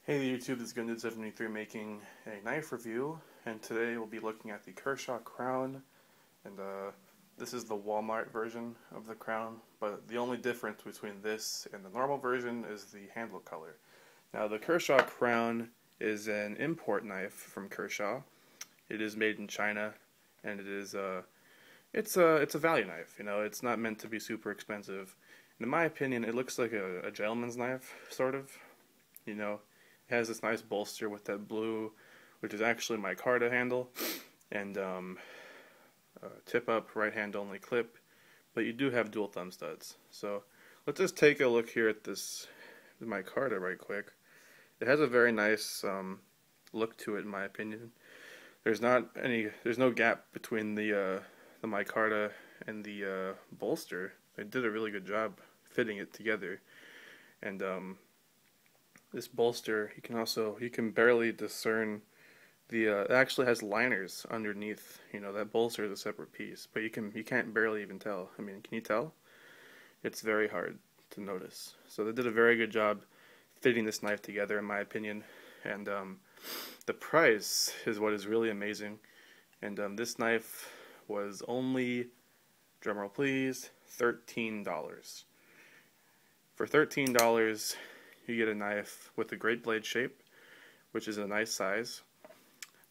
Hey YouTube, this is Gundude73 making a knife review, and today we'll be looking at the Kershaw Crown, and this is the Walmart version of the Crown, but the only difference between this and the normal version is the handle color. Now the Kershaw Crown is an import knife from Kershaw. It is made in China, and it's a value knife. It's not meant to be super expensive. And in my opinion, it looks like a gentleman's knife, sort of. It has this nice bolster with that blue, which is actually my micarta handle, and tip up, right hand only clip, but you do have dual thumb studs. So let's just take a look here at this micarta right quick. It has a very nice look to it, in my opinion. There's no gap between the micarta and the bolster. They did a really good job fitting it together, and this bolster, you can barely discern it actually has liners underneath. That bolster is a separate piece, but you can't barely even tell. I mean, can you tell? It's very hard to notice. So they did a very good job fitting this knife together, in my opinion. And the price is what is really amazing. And this knife was only, drumroll please, $13. For $13, you get a knife with a great blade shape, which is a nice size.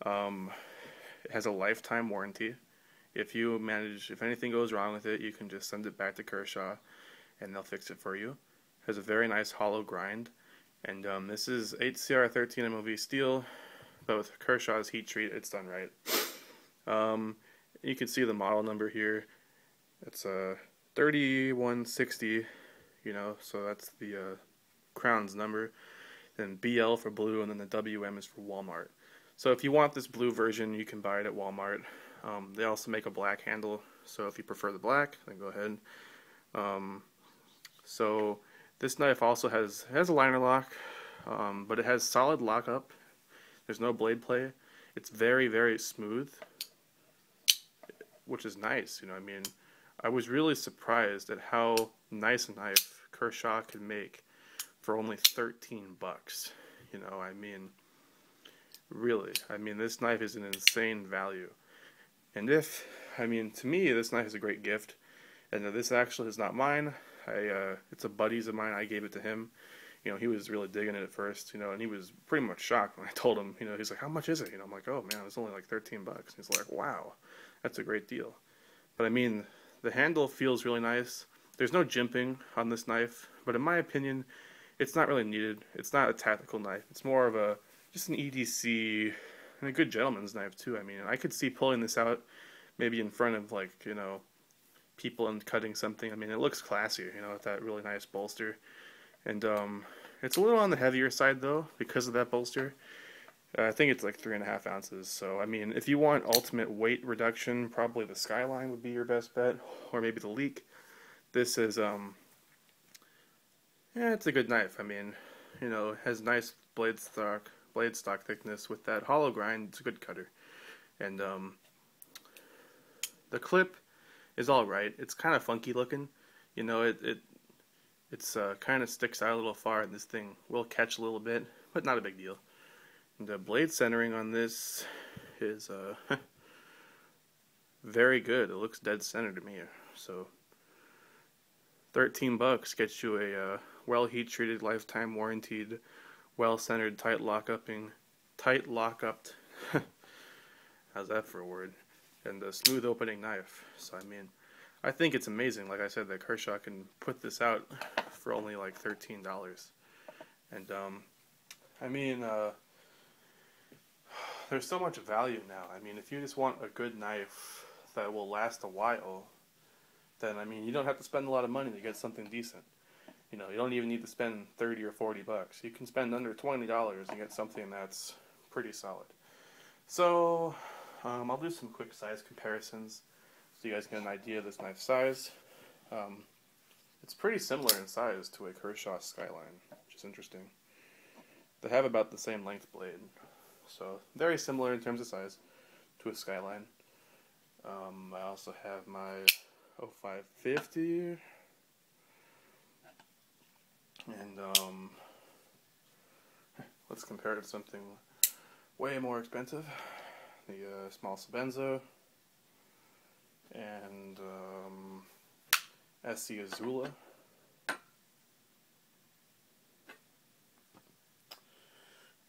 It has a lifetime warranty. If anything goes wrong with it, you can just send it back to Kershaw and they'll fix it for you. It has a very nice hollow grind, and this is 8CR13 MOV steel, but with Kershaw's heat treat, it's done right. You can see the model number here. It's a 3160, so that's the Crown's number, then BL for blue, and then the WM is for Walmart. So if you want this blue version, you can buy it at Walmart. They also make a black handle, so if you prefer the black, then go ahead. So this knife also has a liner lock, but it has solid lockup. There's no blade play. It's very, very smooth, which is nice. I was really surprised at how nice a knife Kershaw could make for only 13 bucks. Really, this knife is an insane value. And to me, this knife is a great gift. And this actually is not mine. It's a buddy's of mine. I gave it to him. He was really digging it at first, and he was pretty much shocked when I told him, he's like, how much is it? I'm like, oh man, it's only like 13 bucks. He's like, wow, that's a great deal. But the handle feels really nice. There's no jimping on this knife, but in my opinion, it's not really needed. It's not a tactical knife. It's more of just an EDC and a good gentleman's knife too. I could see pulling this out maybe in front of people and cutting something. It looks classy, with that really nice bolster. And it's a little on the heavier side though because of that bolster. I think it's like 3.5 ounces. So if you want ultimate weight reduction, probably the Skyline would be your best bet, or maybe the Leak. This is yeah, it's a good knife. It has nice blade stock thickness with that hollow grind. It's a good cutter. And the clip is alright. It's kind of funky looking. It's kind of sticks out a little far, and this thing will catch a little bit, but not a big deal. And the blade centering on this is very good. It looks dead center to me. So 13 bucks gets you a well heat treated, lifetime warranted, well centered, tight locked. How's that for a word? And a smooth opening knife. So I think it's amazing. Like I said, that Kershaw can put this out for only like $13. And there's so much value now. If you just want a good knife that will last a while, then you don't have to spend a lot of money to get something decent. You don't even need to spend 30 or 40 bucks. You can spend under $20 and get something that's pretty solid. So I'll do some quick size comparisons so you guys get an idea of this knife's size. It's pretty similar in size to a Kershaw Skyline, which is interesting. They have about the same length blade, so very similar in terms of size to a Skyline. I also have my 0550, and let's compare it to something way more expensive. The small Sabenza and SC Azula.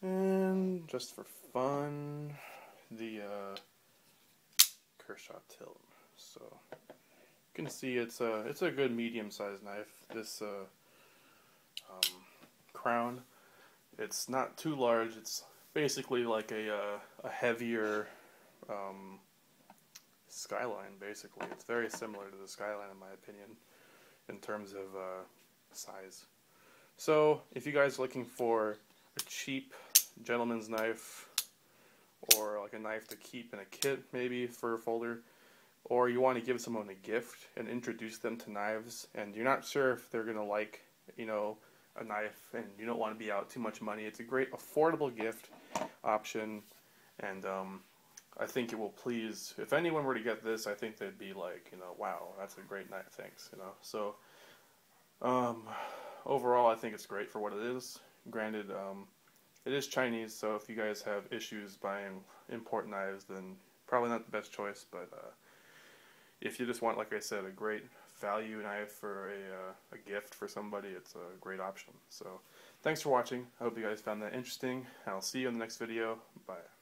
And just for fun, the Kershaw Crown. So you can see it's a good medium-sized knife. This Crown, it's not too large. It's basically like a heavier Skyline. Basically, it's very similar to the Skyline in my opinion in terms of size. So if you guys are looking for a cheap gentleman's knife, or like a knife to keep in a kit maybe for a folder, or you want to give someone a gift and introduce them to knives, and you're not sure if they're gonna like, you know, a knife, and you don't want to be out too much money, it's a great affordable gift option, and I think it will please, if anyone were to get this, I think they'd be like, you know, wow, that's a great knife, thanks, you know. So overall, I think it's great for what it is. Granted, it is Chinese, so if you guys have issues buying import knives, then probably not the best choice, but if you just want, like I said, a great value knife for a gift for somebody, it's a great option. So thanks for watching. I hope you guys found that interesting, and I'll see you in the next video. Bye.